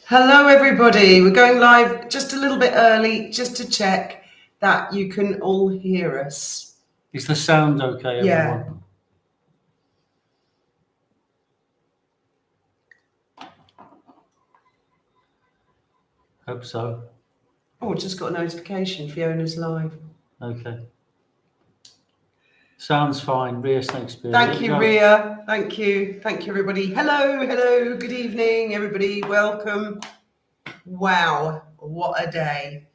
Hello, everybody. We're going live just a little bit early, just to check that you can all hear us. Is the sound okay, everyone? Hope so. Oh, just got a notification. Fiona's live. Okay. Sounds fine. Ria, thanks. Thank you, Ria. Thank you. Thank you, everybody. Hello. Good evening, everybody. Welcome. Wow, what a day.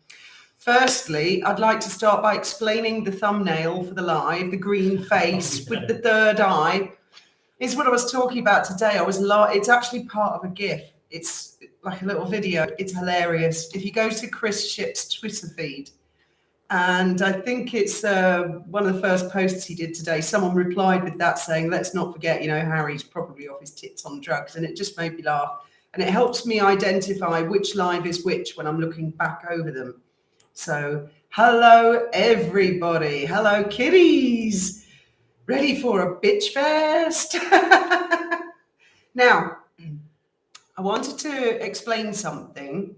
Firstly, I'd like to start by explaining the thumbnail for the live, the green face with the third eye. It's what I was talking about today. It's actually part of a GIF. It's like a little video. It's hilarious. If you go to Chris Ship's Twitter feed, and I think it's one of the first posts he did today, someone replied with that saying, let's not forget, Harry's probably off his tits on drugs. And it just made me laugh. And it helps me identify which live is which when I'm looking back over them. So hello, everybody. Hello, kiddies. Ready for a bitch fest? Now, I wanted to explain something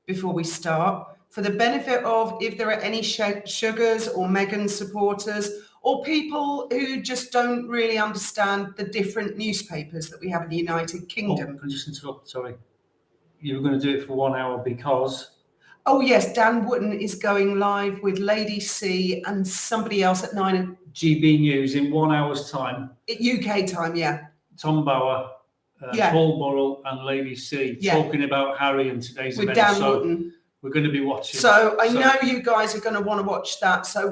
before we start for the benefit of if there are any Sugars or Meghan supporters or people who just don't really understand the different newspapers that we have in the United Kingdom. Can I just interrupt? Sorry. You were going to do it for 1 hour because... Oh, yes. Dan Wootton is going live with Lady C and somebody else at 9. GB News in 1 hour's time. UK time, yeah. Tom Bauer, Paul Burrell and Lady C talking about Harry and today's with event. Dan Wootton. We're going to be watching. So I know you guys are going to want to watch that. So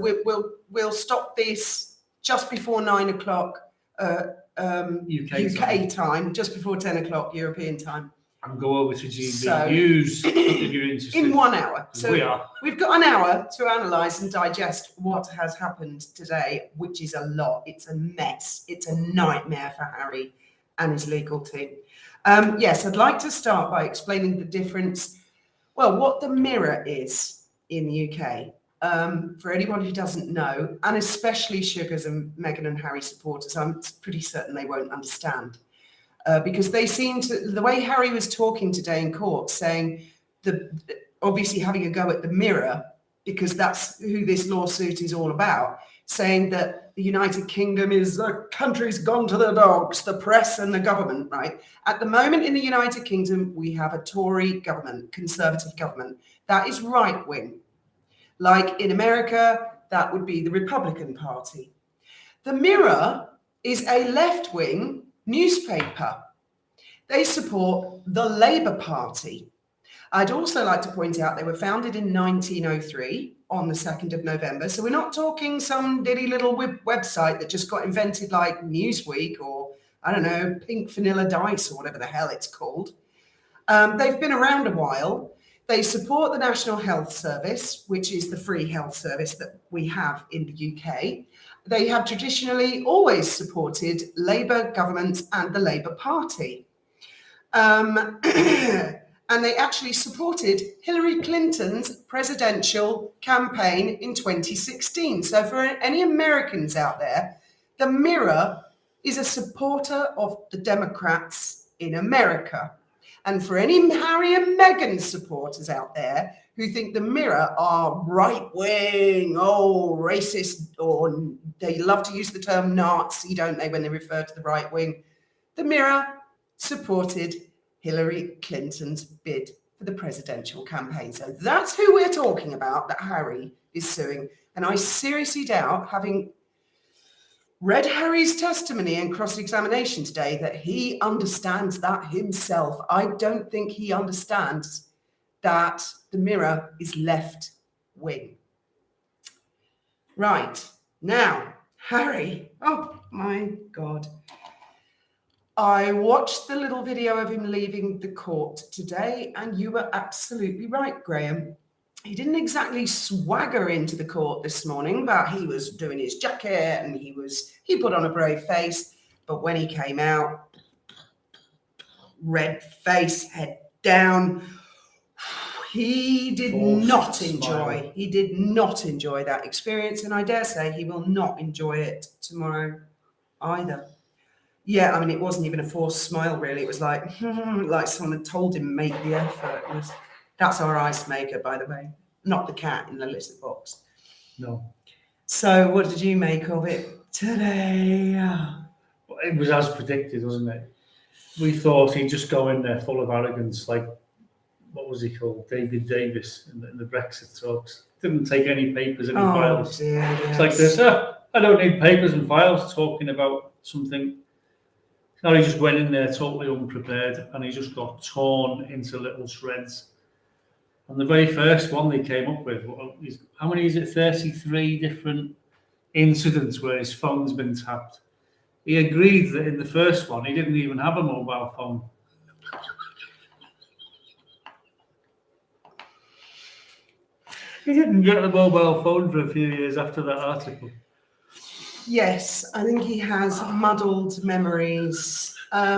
we'll stop this just before 9 o'clock UK time, just before 10 o'clock European time. And go over to GB News if you're interested. In 1 hour. So we've got an hour to analyse and digest what has happened today, which is a lot. It's a mess. It's a nightmare for Harry and his legal team. Yes, I'd like to start by explaining the difference. Well, what the Mirror is in the UK, for anyone who doesn't know, and especially Sugars and Meghan and Harry supporters, I'm pretty certain they won't understand. Because they seem to, the way Harry was talking today in court, saying, obviously having a go at the Mirror, because that's who this lawsuit is all about, saying that the United Kingdom is the country's gone to the dogs, the press and the government, right? At the moment in the United Kingdom, we have a Tory government, Conservative government. That is right-wing. Like in America, that would be the Republican Party. The Mirror is a left-wing newspaper. They support the Labour Party. I'd also like to point out they were founded in 1903 on the 2nd of November. So we're not talking some diddy little website that just got invented like Newsweek or, I don't know, Pink Vanilla Dice or whatever the hell it's called. They've been around a while. They support the National Health Service, which is the free health service that we have in the UK. They have traditionally always supported Labour governments and the Labour Party. And they actually supported Hillary Clinton's presidential campaign in 2016. So for any Americans out there, the Mirror is a supporter of the Democrats in America. And for any Harry and Meghan supporters out there who think the Mirror are right-wing, racist, or they love to use the term Nazi, don't they, when they refer to the right wing, the Mirror supported Hillary Clinton's bid for the presidential campaign. So that's who we're talking about that Harry is suing. And I seriously doubt, having read Harry's testimony and cross-examination today, that he understands that himself. I don't think he understands that the Mirror is left-wing. Right, now, Harry, oh my God. I watched the little video of him leaving the court today, and you were absolutely right, Graham. He didn't exactly swagger into the court this morning, but he was doing his jacket and he put on a brave face. But when he came out, red face, head down, he did not enjoy that experience, and I dare say he will not enjoy it tomorrow either. Yeah, I mean, it wasn't even a forced smile, really. It was like, like someone had told him make the effort. That's our ice maker, by the way, not the cat in the litter box. No. So what did you make of it today? It was as predicted, wasn't it? We thought he'd just go in there full of arrogance, like, what was he called? David Davis in the Brexit talks. Didn't take any papers, any files. Dear, yes. It's like this, I don't need papers and files talking about something. No, he just went in there totally unprepared and he just got torn into little shreds. And the very first one they came up with, how many is it? 33 different incidents where his phone's been tapped. He agreed that in the first one, he didn't even have a mobile phone. He didn't get a mobile phone for a few years after that article. Yes, I think he has muddled memories. I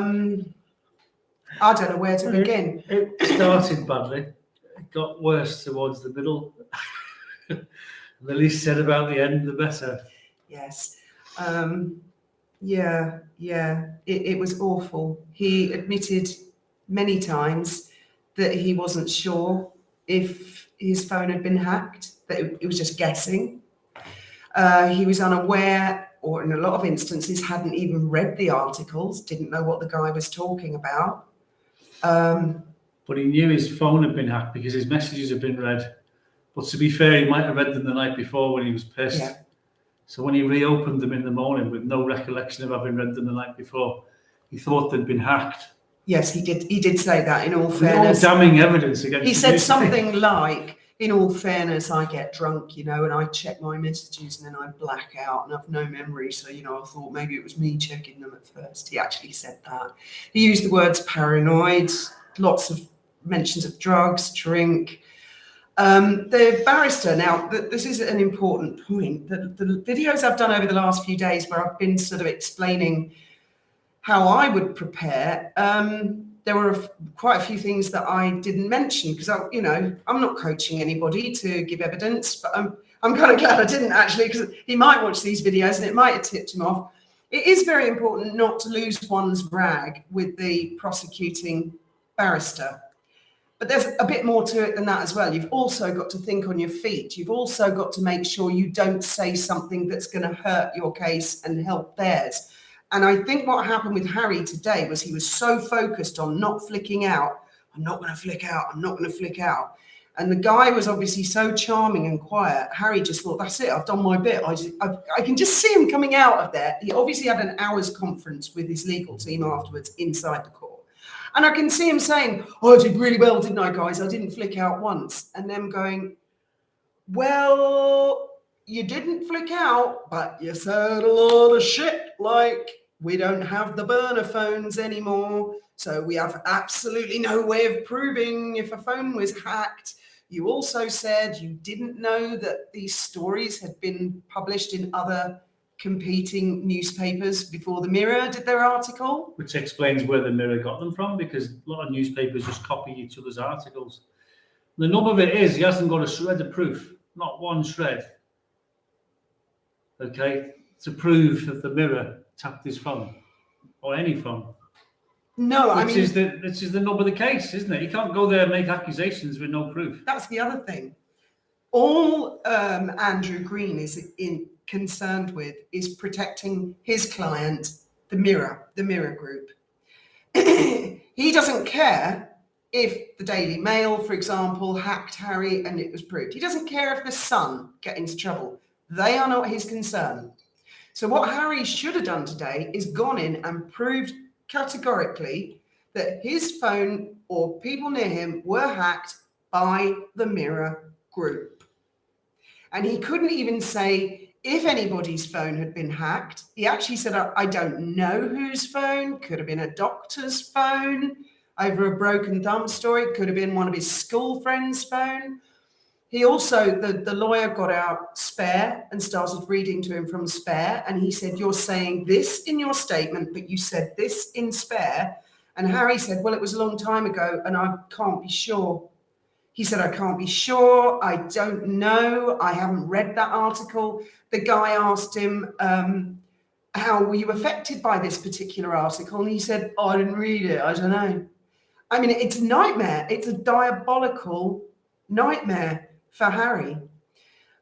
don't know where to begin. It started badly. It got worse towards the middle. The least said about the end, the better. Yes. Yeah. It was awful. He admitted many times that he wasn't sure if his phone had been hacked, that it was just guessing. He was unaware, or in a lot of instances, hadn't even read the articles, didn't know what the guy was talking about. But he knew his phone had been hacked because his messages had been read. But to be fair, he might have read them the night before when he was pissed. Yeah. So when he reopened them in the morning with no recollection of having read them the night before, he thought they'd been hacked. Yes, he did. He did say that, in all fairness. No damning evidence against him. He said something like, in all fairness, I get drunk, and I check my messages and then I black out and I've no memory. So, I thought maybe it was me checking them at first. He actually said that. He used the words paranoid, lots of mentions of drugs, drink. The barrister, now, this is an important point. The videos I've done over the last few days where I've been sort of explaining how I would prepare, there were quite a few things that I didn't mention because, I'm not coaching anybody to give evidence, but I'm kind of glad I didn't actually, because he might watch these videos and it might have tipped him off. It is very important not to lose one's rag with the prosecuting barrister. But there's a bit more to it than that as well. You've also got to think on your feet. You've also got to make sure you don't say something that's going to hurt your case and help theirs. And I think what happened with Harry today was he was so focused on not flicking out. I'm not going to flick out. I'm not going to flick out. And the guy was obviously so charming and quiet. Harry just thought, that's it. I've done my bit. I can just see him coming out of there. He obviously had an hour's conference with his legal team afterwards inside the court. And I can see him saying, I did really well, didn't I, guys? I didn't flick out once. And them going, well, you didn't flick out, but you said a lot of shit, like, we don't have the burner phones anymore, so we have absolutely no way of proving if a phone was hacked. You also said you didn't know that these stories had been published in other competing newspapers before the Mirror did their article. Which explains where the Mirror got them from, because a lot of newspapers just copy each other's articles. The nub of it is he hasn't got a shred of proof, not one shred, okay, to prove that the Mirror tapped his phone or any phone. No, Which is the nub of the case, isn't it? You can't go there and make accusations with no proof. That's the other thing. All Andrew Green is concerned with is protecting his client, the Mirror Group. He doesn't care if the Daily Mail, for example, hacked Harry and it was proved. He doesn't care if the Sun get into trouble. They are not his concern. So what Harry should have done today is gone in and proved categorically that his phone or people near him were hacked by the Mirror Group. And he couldn't even say if anybody's phone had been hacked. He actually said, I don't know whose phone. Could have been a doctor's phone over a broken thumb story. Could have been one of his school friends' phone. He also, the lawyer got out Spare and started reading to him from Spare. And he said, you're saying this in your statement, but you said this in Spare. And Harry said, well, it was a long time ago and I can't be sure. He said, I can't be sure. I don't know. I haven't read that article. The guy asked him, how were you affected by this particular article? And he said, oh, I didn't read it. I don't know. I mean, it's a nightmare. It's a diabolical nightmare for Harry.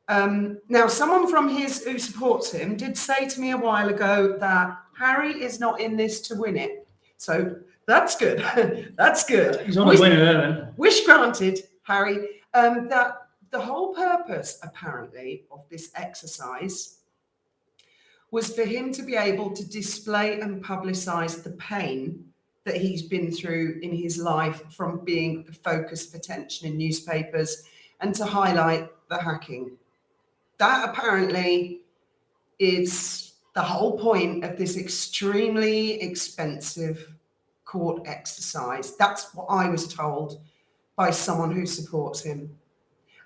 Now, someone from who supports him did say to me a while ago that Harry is not in this to win it. So that's good. That's good. He's on a winner there then. Wish granted, Harry. That the whole purpose, apparently, of this exercise was for him to be able to display and publicise the pain that he's been through in his life from being the focus of attention in newspapers and to highlight the hacking. That apparently is the whole point of this extremely expensive court exercise. That's what I was told by someone who supports him.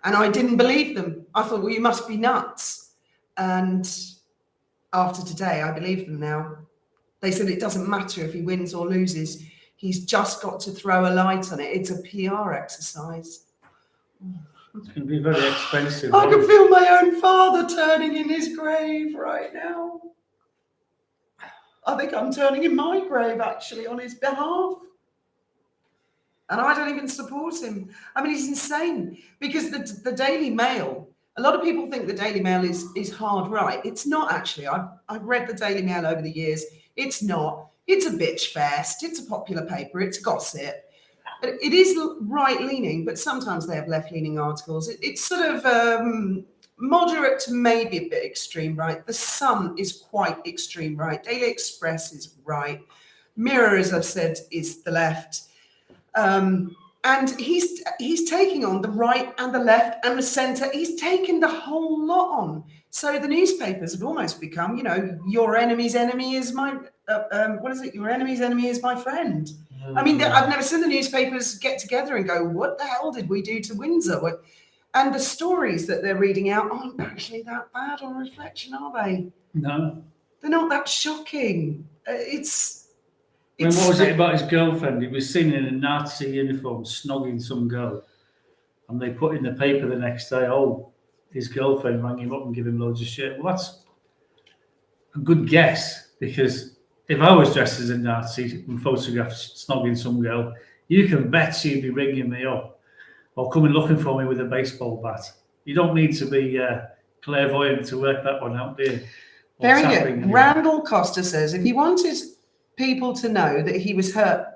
And I didn't believe them. I thought, well, you must be nuts. And after today, I believe them now. They said it doesn't matter if he wins or loses. He's just got to throw a light on it. It's a PR exercise. It's going to be very expensive. I can feel my own father turning in his grave right now. I think I'm turning in my grave, actually, on his behalf. And I don't even support him. I mean, he's insane. Because the Daily Mail, a lot of people think the Daily Mail is hard right. It's not, actually. I've read the Daily Mail over the years. It's not. It's a bitch fest. It's a popular paper. It's gossip. It is right-leaning, but sometimes they have left-leaning articles. It's sort of moderate to maybe a bit extreme right. The Sun is quite extreme right. Daily Express is right. Mirror, as I've said, is the left. And he's taking on the right and the left and the centre. He's taken the whole lot on. So the newspapers have almost become, your enemy's enemy is my, Your enemy's enemy is my friend. I mean, I've never seen the newspapers get together and go, what the hell did we do to Windsor? And the stories that they're reading out aren't actually that bad on reflection, are they? No. They're not that shocking. What was it about his girlfriend? He was seen in a Nazi uniform snogging some girl. And they put in the paper the next day, his girlfriend rang him up and gave him loads of shit. Well, that's a good guess, because if I was dressed as a Nazi and photographed snogging some girl, you can bet she'd be ringing me up or coming looking for me with a baseball bat. You don't need to be clairvoyant to work that one out, do you? Very good. Randall Costa says, if he wanted people to know that he was hurt,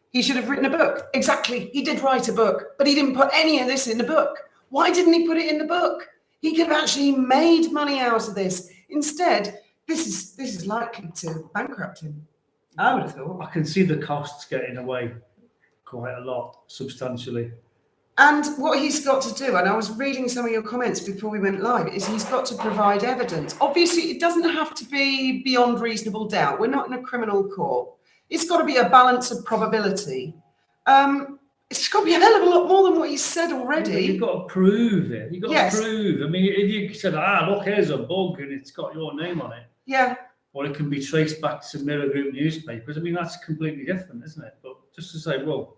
he should have written a book. Exactly. He did write a book, but he didn't put any of this in the book. Why didn't he put it in the book? He could have actually made money out of this. Instead, this is likely to bankrupt him. I would have thought. I can see the costs getting away quite a lot, substantially. And what he's got to do, and I was reading some of your comments before we went live, is he's got to provide evidence. Obviously, it doesn't have to be beyond reasonable doubt. We're not in a criminal court. It's got to be a balance of probability. It's got to be a hell of a lot more than what he said already. You've got to prove it. You've got to prove. I mean, if you said, look, here's a bug and it's got your name on it. Yeah. Or it can be traced back to Mirror Group newspapers. I mean, that's completely different, isn't it? But just to say, well,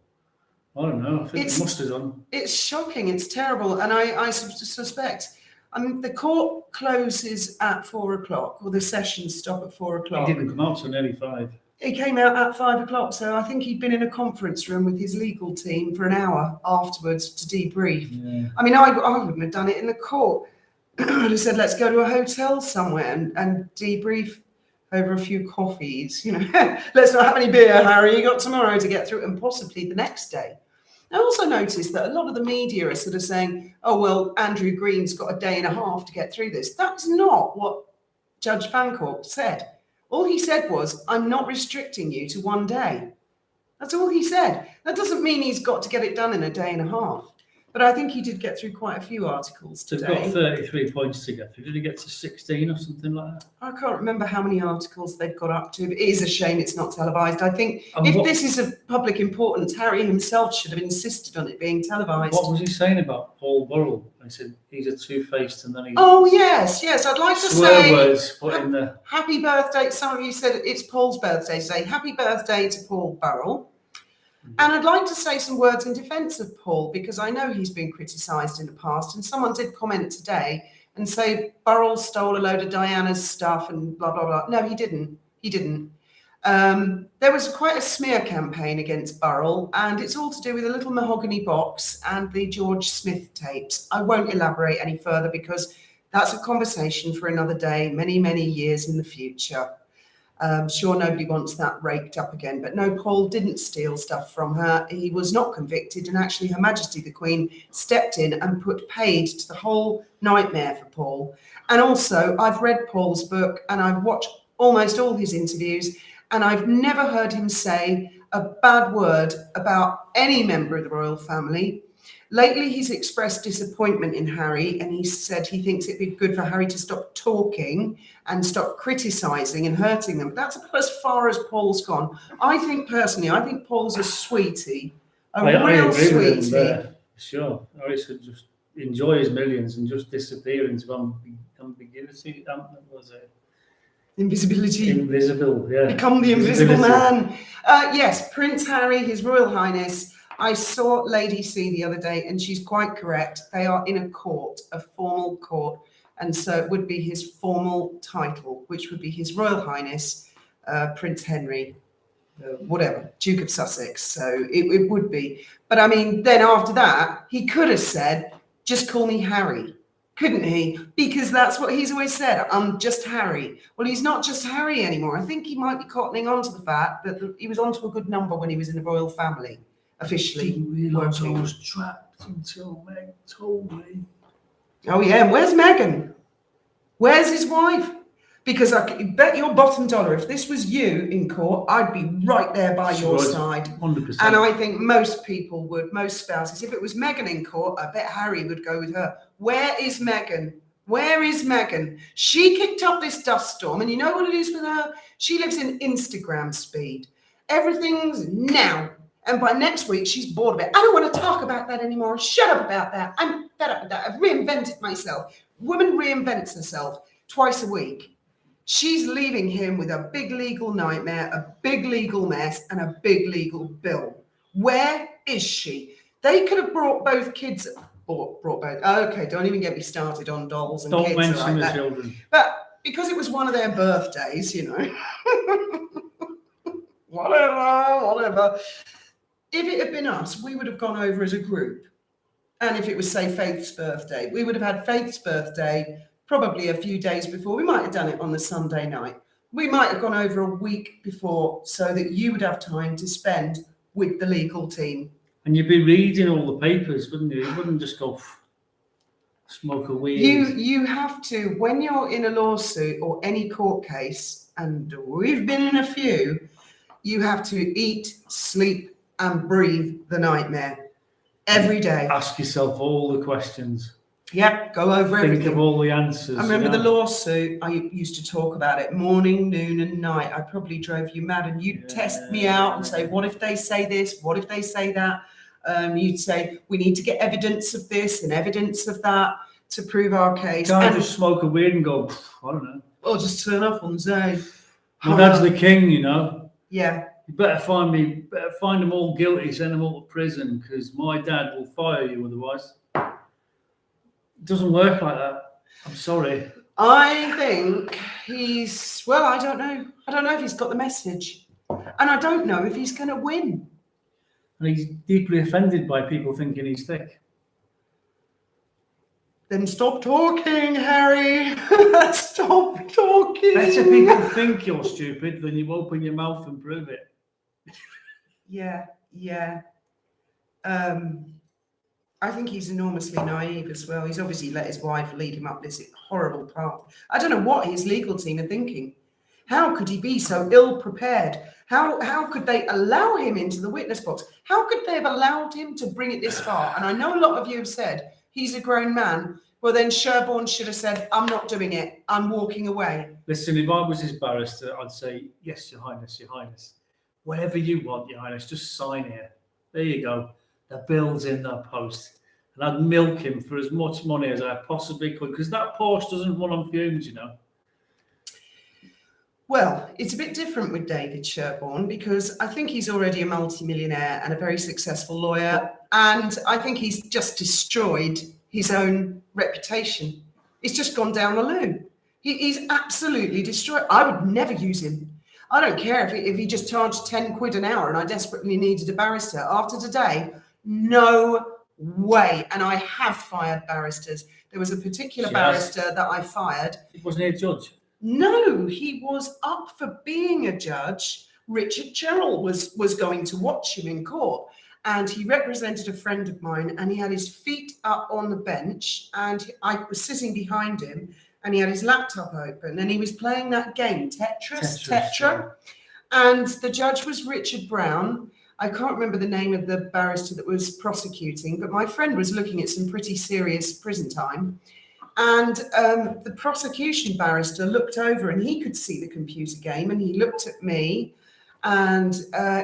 I don't know. I think it must have done. It's shocking. It's terrible. And I suspect, the court closes at 4:00, or the sessions stop at 4:00. He didn't come out till nearly 5. He came out at 5:00. So I think he'd been in a conference room with his legal team for an hour afterwards to debrief. Yeah. I mean, I wouldn't have done it in the court. I'd have said, let's go to a hotel somewhere and debrief over a few coffees. Let's not have any beer, Harry. You got tomorrow to get through it, and possibly the next day. I also noticed that a lot of the media are sort of saying, Andrew Green's got a day and a half to get through this. That's not what Judge Fancourt said. All he said was, I'm not restricting you to 1 day. That's all he said. That doesn't mean he's got to get it done in a day and a half. But I think he did get through quite a few articles today. They've got 33 points to get through. Did he get to 16 or something like that? I can't remember how many articles they've got up to, but it is a shame it's not televised. I think this is of public importance, Harry himself should have insisted on it being televised. What was he saying about Paul Burrell? He said he's a two-faced, and then he... Oh, yes. I'd like to say... words put in the... Happy birthday. Some of you said it's Paul's birthday today. Happy birthday to Paul Burrell. And I'd like to say some words in defence of Paul, because I know he's been criticised in the past, and someone did comment today and say Burrell stole a load of Diana's stuff and blah, blah, blah. No, he didn't. He didn't. There was quite a smear campaign against Burrell, and it's all to do with a little mahogany box and the George Smith tapes. I won't elaborate any further because that's a conversation for another day, many, many years in the future. Sure, nobody wants that raked up again, but no, Paul didn't steal stuff from her. He was not convicted, and actually Her Majesty the Queen stepped in and put paid to the whole nightmare for Paul. And also, I've read Paul's book and I've watched almost all his interviews, and I've never heard him say a bad word about any member of the royal family. Lately, he's expressed disappointment in Harry, and he said he thinks it'd be good for Harry to stop talking and stop criticising and hurting them. But that's about as far as Paul's gone. I think Paul's a sweetie, a real sweetie. Sure. Harry should just enjoy his millions and just disappear into ambiguity. Was it? Invisibility. Invisible, yeah. Become the invisible man. Yes, Prince Harry, His Royal Highness. I saw Lady C the other day, and she's quite correct. They are in a court, a formal court, and so it would be his formal title, which would be His Royal Highness, Prince Henry, whatever, Duke of Sussex. So it would be. But I mean, then after that, he could have said, just call me Harry. Couldn't he? Because that's what he's always said. I'm just Harry. Well, he's not just Harry anymore. I think he might be cottoning on to the fact that he was onto a good number when he was in the royal family, officially. Didn't realise I was trapped until Meg told me. Oh, yeah. And where's Meghan? Where's his wife? Because I bet your bottom dollar, if this was you in court, I'd be right there by your side. 100%. And I think most people would, most spouses. If it was Meghan in court, I bet Harry would go with her. Where is Meghan? Where is Meghan? She kicked up this dust storm, and you know what it is with her? She lives in Instagram speed. Everything's now. And by next week, she's bored of it. I don't want to talk about that anymore. Shut up about that. I'm fed up with that. I've reinvented myself. Woman reinvents herself twice a week. She's leaving him with a big legal nightmare, a big legal mess, and a big legal bill. Where is she? They could have brought both kids. Brought both. Okay, don't even get me started on dolls and don't kids. Don't mention like the that. children. But because it was one of their birthdays, you know. whatever. If it had been us, we would have gone over as a group. And if it was, say, Faith's birthday, we would have had Faith's birthday probably a few days before. We might have done it on the Sunday night. We might have gone over a week before so that you would have time to spend with the legal team. And you'd be reading all the papers, wouldn't you? You wouldn't just go smoke a weed. You have to, when you're in a lawsuit or any court case, and we've been in a few, you have to eat, sleep, and breathe the nightmare every day. Ask yourself all the questions. Yeah, go over everything. Think of all the answers. I remember the lawsuit. I used to talk about it morning, noon, and night. I probably drove you mad, and you'd test me out and say, "What if they say this? What if they say that?" You'd say, "We need to get evidence of this and evidence of that to prove our case." Can't just smoke a weed and go, I don't know. Or just turn up on Zay. My dad's the king, you know. Yeah. You better find them all guilty, send them all to prison, because my dad will fire you otherwise. It doesn't work like that. I'm sorry. I think I don't know. I don't know if he's got the message. And I don't know if he's going to win. And he's deeply offended by people thinking he's thick. Then stop talking, Harry. Stop talking. Better people think you're stupid than you open your mouth and prove it. Yeah. I think he's enormously naive as well. He's obviously let his wife lead him up this horrible path. I don't know what his legal team are thinking. How could he be so ill prepared? How could they allow him into the witness box? How could they have allowed him to bring it this far? And I know a lot of you have said he's a grown man. Well, then Sherborne should have said, "I'm not doing it. I'm walking away." Listen, if I was his barrister, I'd say, "Yes, Your Highness, Your Highness. Whatever you want, Your Highness, just sign here. There you go. The bill's in the post." And I'd milk him for as much money as I possibly could, because that Porsche doesn't run on fumes, you know. Well, it's a bit different with David Sherborne, because I think he's already a multimillionaire and a very successful lawyer. And I think he's just destroyed his own reputation. It's just gone down the loo. He's absolutely destroyed. I would never use him. I don't care if he just charged 10 quid an hour and I desperately needed a barrister. After today, no way. And I have fired barristers. There was a particular barrister that I fired. Wasn't he a judge? No, he was up for being a judge. Richard Gerald was going to watch him in court, and he represented a friend of mine, and he had his feet up on the bench, and I was sitting behind him, and he had his laptop open, and he was playing that game, Tetra. And the judge was Richard Brown. I can't remember the name of the barrister that was prosecuting, but my friend was looking at some pretty serious prison time. And the prosecution barrister looked over and he could see the computer game, and he looked at me and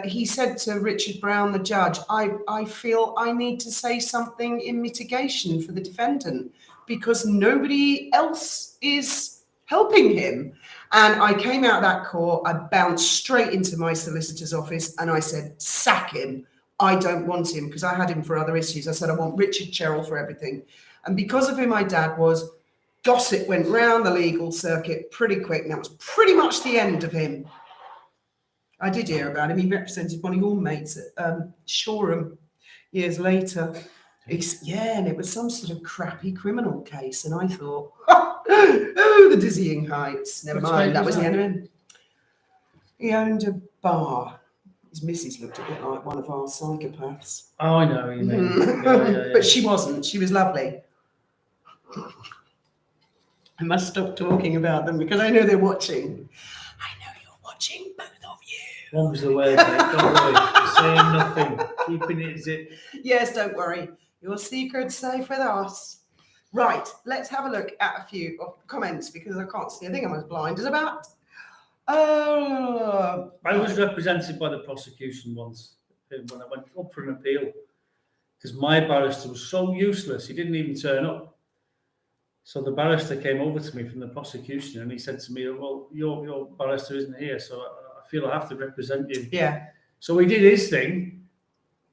he said to Richard Brown, the judge, I feel I need to say something in mitigation for the defendant because nobody else is helping him. And I came out of that court, I bounced straight into my solicitor's office and I said, sack him. I don't want him, because I had him for other issues. I said, I want Richard Gerald for everything. And because of who my dad was, gossip went round the legal circuit pretty quick. And that was pretty much the end of him. I did hear about him. He represented one of your mates at Shoreham years later. And it was some sort of crappy criminal case. And I thought, oh, the dizzying heights. Never mind, that was the end of him. He owned a bar. His missus looked a bit like one of our psychopaths. Oh, I know what you mean. Yeah. But she wasn't. She was lovely. I must stop talking about them because I know they're watching. I know you're watching, both of you. One was the way, mate. Don't worry. Saying nothing. Keeping it as it. Yes, don't worry. Your secret's safe with us. Right, let's have a look at a few comments because I can't see. I think I'm as blind as a bat. I was represented by the prosecution once when I went up for an appeal because my barrister was so useless, he didn't even turn up. So the barrister came over to me from the prosecution and he said to me, well, your barrister isn't here, so I feel I have to represent you. Yeah. So he did his thing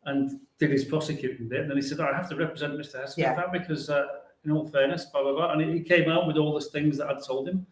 and did his prosecuting bit, and then he said, I have to represent Mr. Hesketh because, in all fairness, blah, blah, blah. And he came out with all the things that I'd told him.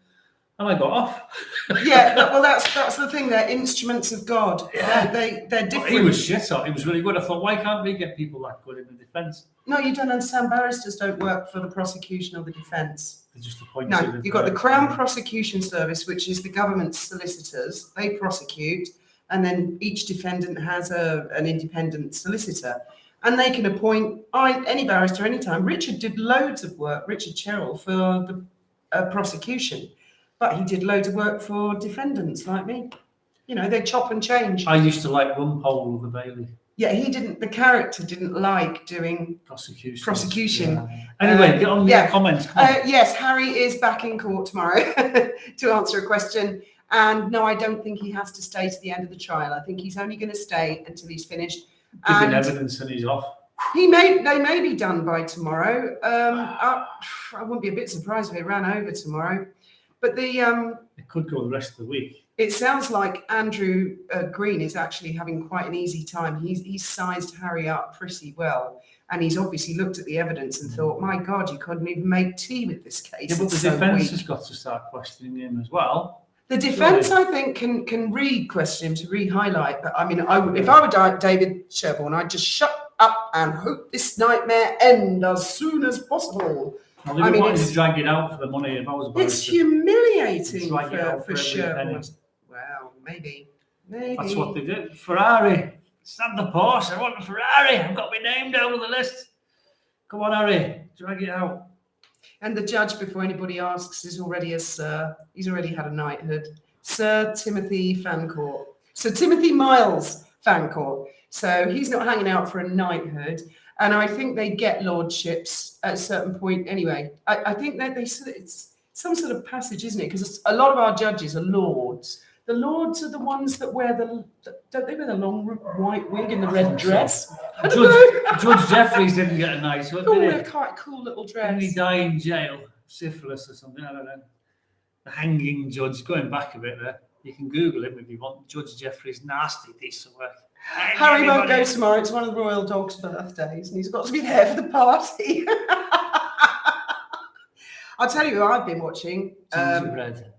And I got off. Well, that's the thing. They're instruments of God. Yeah. They're different. He was shit on. He was really good. I thought, why can't we get people that good in the defence? No, you don't understand. Barristers don't work for the prosecution or the defence. They're just appointed. No, you've got the Crown Prosecution Service, which is the government's solicitors. They prosecute, and then each defendant has an independent solicitor. And they can appoint any barrister anytime. Richard did loads of work, Richard Gerald, for the prosecution. But he did loads of work for defendants like me. You know, they chop and change. I used to like Rumpole of the Bailey. Yeah, the character didn't like doing prosecution. Yeah. Anyway, get on with your comments. Yes, Harry is back in court tomorrow to answer a question. And no, I don't think he has to stay to the end of the trial. I think he's only going to stay until he's finished. Giving evidence and he's off. They may be done by tomorrow. I wouldn't be a bit surprised if it ran over tomorrow. But it could go the rest of the week. It sounds like Andrew Green is actually having quite an easy time. He's sized Harry up pretty well, and he's obviously looked at the evidence and thought, "My God, you couldn't even make tea with this case." Yeah, but the defence has got to start questioning him as well. The defence, I think, can re-question him to re-highlight. But I mean, if I were David Sherborne, I'd just shut up and hope this nightmare end as soon as possible. I mean, it's dragging out for the money. If I was about it's humiliating for Sherborne. Wow, maybe. That's what they did. Ferrari, stand the Porsche. I want a Ferrari. I've got my name down on the list. Come on, Harry, drag it out. And the judge, before anybody asks, is already a sir. He's already had a knighthood. Sir Timothy Fancourt. Sir Timothy Miles Fancourt. So he's not hanging out for a knighthood. And I think they get lordships at a certain point anyway. I think that it's some sort of passage, isn't it? Because a lot of our judges are lords. The lords are the ones that wear don't they wear the long white wig and the red dress? Judge Jeffreys didn't get a nice one, did he? Oh, quite a cool little dress. Didn't he die in jail? Syphilis or something, I don't know. The hanging judge, going back a bit there. You can Google him if you want. Judge Jeffreys, nasty piece of work. Harry won't go tomorrow. It's one of the royal dog's birthdays, and he's got to be there for the party. I'll tell you who I've been watching. Gingerbread.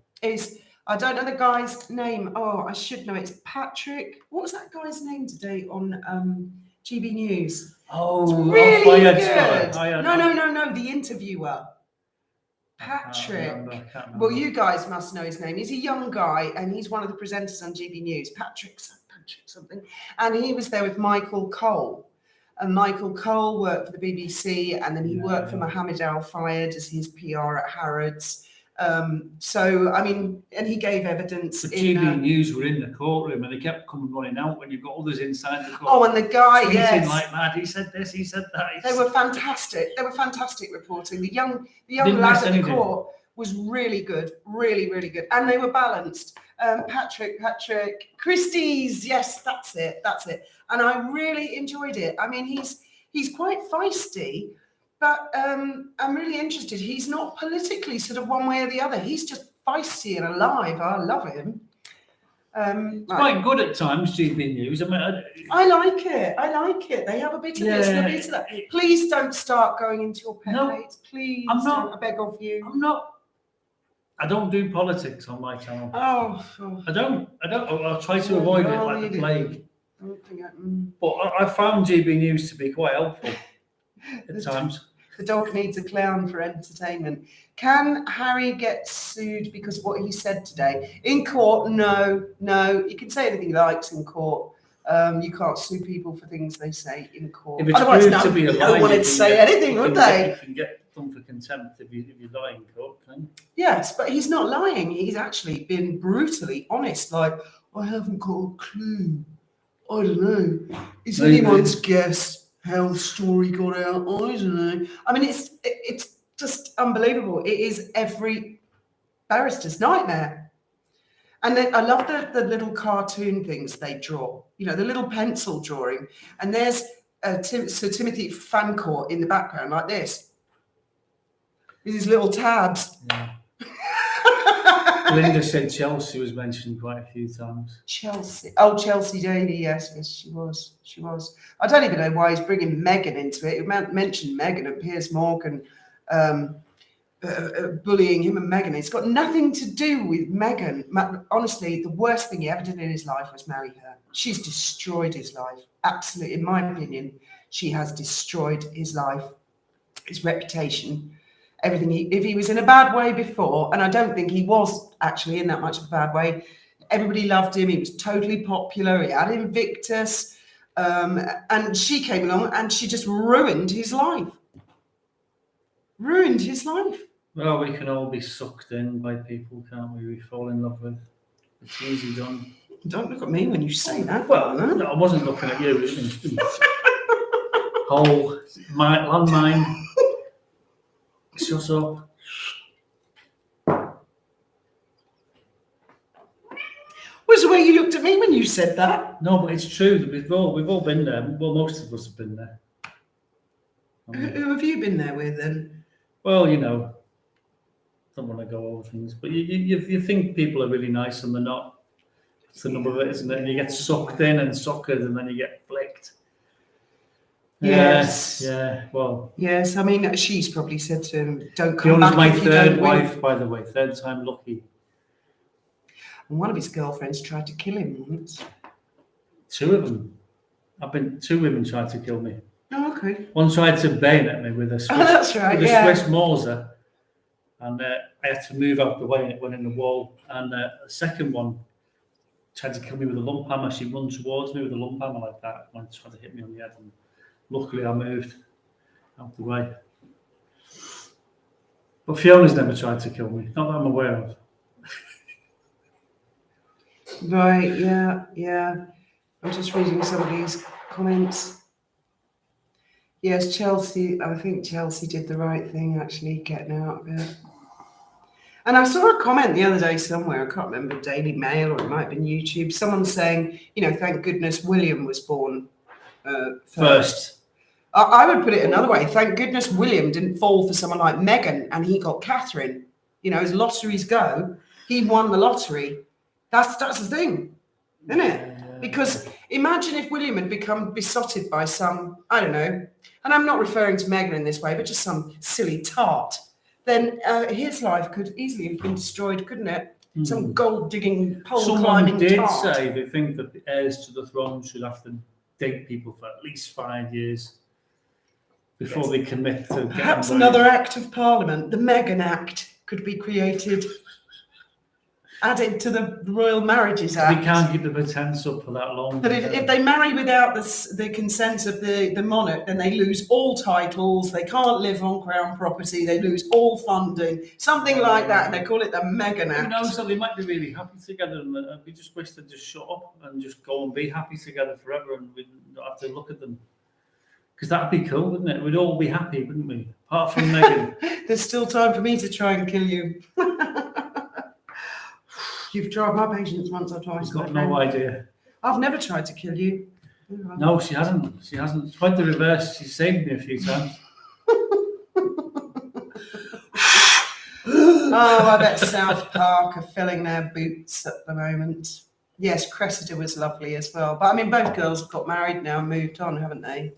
I don't know the guy's name. Oh, I should know. It's Patrick. What was that guy's name today on GB News? Oh, Really Fire's good. fella. No. The interviewer. I can't Patrick. remember. Well, you guys must know his name. He's a young guy, and he's one of the presenters on GB News. Patrick something. And he was there with Michael Cole. And Michael Cole worked for the BBC, and then he worked for Mohammed Al Fayed as his PR at Harrods. So, I mean, and he gave evidence. The GB News were in the courtroom, and they kept coming running out when you've got others inside the courtroom. Oh, and the guy, tweeting like mad. He said this, he said that. They were fantastic. They were fantastic reporting. The young lad at the court was really good, really, really good, and they were balanced. Patrick Christie's, yes, that's it, and I really enjoyed it. I mean, he's quite feisty, but I'm really interested. He's not politically sort of one way or the other. He's just feisty and alive. I love him. It's quite good at times, GB News. I mean, I like it. They have a bit of this and a bit of that. Please don't start going into your pet hates. Please, I beg of you. I don't do politics on my channel. Oh. I don't. I'll try to avoid it like the plague. But I found GB News to be quite helpful at times. The dog needs a clown for entertainment. Can Harry get sued because of what he said today? In court, no. You can say anything he likes in court. You can't sue people for things they say in court. If it's proved to be a lie, no one wanted to say anything, would they? You can get done for contempt if you lie in court, can you? Yes, but he's not lying. He's actually been brutally honest. Like, I haven't got a clue. I don't know. It's anyone's guess how the story got out. I don't know. I mean, it's just unbelievable. It is every barrister's nightmare. And then I love the little cartoon things they draw. You know, the little pencil drawing. And there's Sir Timothy Fancourt in the background like this. With his little tabs. Yeah. Linda said Chelsea was mentioned quite a few times. Chelsea. Oh, Chelsea Davy. Yes, she was. I don't even know why he's bringing Meghan into it. He mentioned Meghan and Piers Morgan bullying him and Meghan. It's got nothing to do with Meghan. Honestly, the worst thing he ever did in his life was marry her. She's destroyed his life. Absolutely, in my opinion, she has destroyed his life, his reputation. Everything. If he was in a bad way before, and I don't think he was actually in that much of a bad way, everybody loved him. He was totally popular. He had Invictus, and she came along and she just ruined his life. Well, we can all be sucked in by people, can't we? We fall in love with. It's easy done. Don't look at me when you say that. Well, no, I wasn't looking at you. Whole landmine. Shut up. Was the way you looked at me when you said that? No, but it's true that we've all been there. Well, most of us have been there. Who have you been there with then? Well, you know, don't want to go over things, but you think people are really nice and they're not. It's the number of it, isn't it? And you get sucked in and suckered, and then you get flicked. Yes. Well. Yes. I mean, she's probably said to him, "Don't come Fiona's back." my if you third don't wife, win. by the way. Third time lucky. And one of his girlfriends tried to kill him once. Two of them. Two women tried to kill me. Oh, okay. One tried to bayonet me with a Swiss, that's right. Swiss Mauser, and I had to move out the way, and it went in the wall. And the second one tried to kill me with a lump hammer. She ran towards me with a lump hammer like that, and tried to hit me on the head. And luckily, I moved out the way. But Fiona's never tried to kill me, not that I'm aware of. Right, yeah. I'm just reading some of these comments. Yes, Chelsea, I think Chelsea did the right thing, actually, getting out of it. And I saw a comment the other day somewhere, I can't remember, Daily Mail, or it might have been YouTube, someone saying, thank goodness William was born first. I would put it another way. Thank goodness William didn't fall for someone like Meghan and he got Catherine. As lotteries go, he won the lottery. That's the thing, isn't it? Because imagine if William had become besotted by some, I don't know, and I'm not referring to Meghan in this way, but just some silly tart, then his life could easily have been destroyed, couldn't it? Some gold-digging, Someone pole-climbing did tart. say they think that the heirs to the throne should have to date people for at least 5 years before they commit to getting Perhaps married. another Act of Parliament, the Meghan Act, could be created, added to the Royal Marriages Act. They can't keep the pretense up for that long. But if they marry without the consent of the monarch, then they lose all titles, they can't live on Crown property, they lose all funding, something like that, and they call it the Meghan Act. Who knows, so they might be really happy together, and we just wish they'd just shut up and just go and be happy together forever, and we'd not have to look at them. Because that'd be cool, wouldn't it? We'd all be happy, wouldn't we? Apart from Meghan. There's still time for me to try and kill you. You've tried my patience once or twice. I've got no idea. I've never tried to kill you. No, she hasn't. She hasn't. Quite the reverse. She saved me a few times. Oh, I bet South Park are filling their boots at the moment. Yes, Cressida was lovely as well. But I mean, both girls have got married now and moved on, haven't they?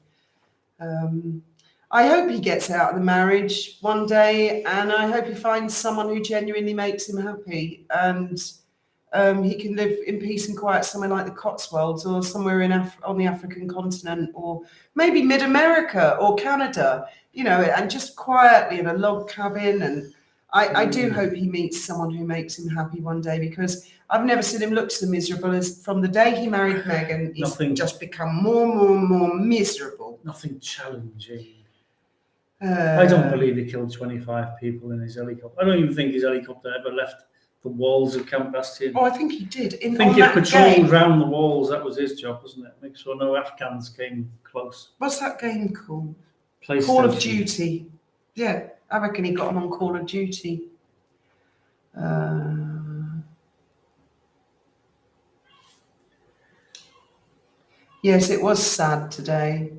I hope he gets out of the marriage one day, and I hope he finds someone who genuinely makes him happy, and he can live in peace and quiet somewhere like the Cotswolds, or somewhere on the African continent, or maybe mid-America or Canada, you know, and just quietly in a log cabin. And I do hope he meets someone who makes him happy one day, because I've never seen him look so miserable as from the day he married Meghan. He's just become more miserable. Nothing challenging. I don't believe he killed 25 people in his helicopter. I don't even think his helicopter ever left the walls of Camp Bastion. Oh, I think he did. I think he patrolled around the walls. That was his job, wasn't it? Make sure no Afghans came close. What's that game called? Call of Duty. Yeah, I reckon he got him on Call of Duty. Yes, it was sad today.